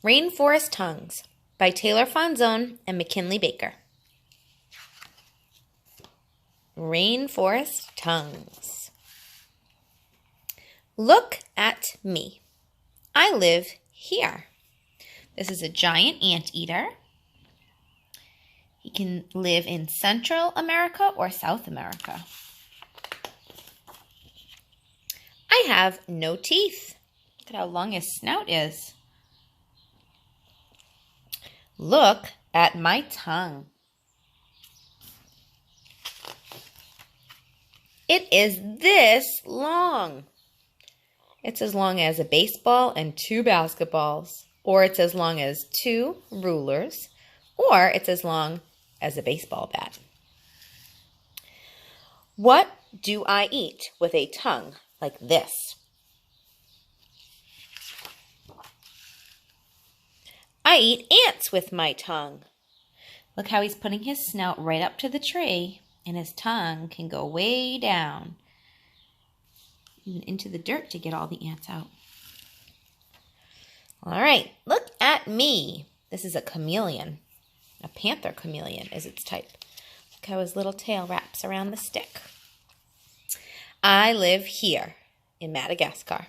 Rainforest Tongues by Taylor Fonzone and McKinley Baker. Rainforest Tongues. Look at me. I live here. This is a giant anteater. He can live in Central America or South America. I have no teeth. Look at how long his snout is. Look at my tongue. It is this long. It's as long as a baseball and 2 basketballs, or it's as long as 2 rulers, or it's as long as a baseball bat. What do I eat with a tongue like this? I eat ants with my tongue. Look how he's putting his snout right up to the tree, and his tongue can go way down, even into the dirt to get all the ants out. All right, look at me. This is a chameleon. A panther chameleon is its type. Look how his little tail wraps around the stick. I live here in Madagascar.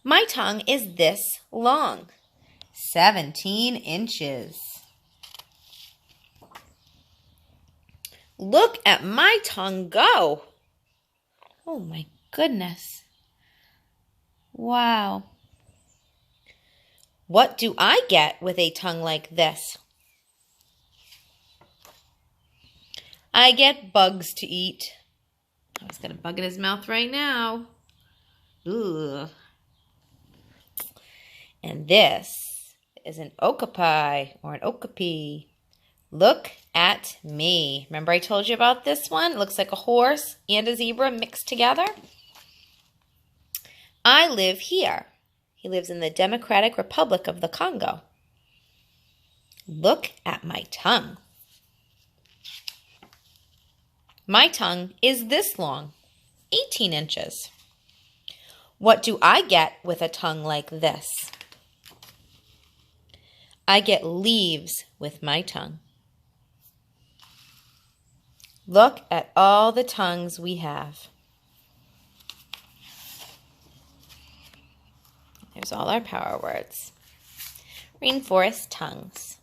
My tongue is this long. 17 inches. Look at my tongue go. Oh my goodness. Wow. What do I get with a tongue like this? I get bugs to eat. Oh, he's got a bug in his mouth right now. Ugh. And this is an okapi or an okapi. Look at me. Remember I told you about this one? It looks like a horse and a zebra mixed together. I live here. He lives in the Democratic Republic of the Congo. Look at my tongue. My tongue is this long, 18 inches. What do I get with a tongue like this? I get leaves with my tongue. Look at all the tongues we have. There's all our power words. Rainforest Tongues.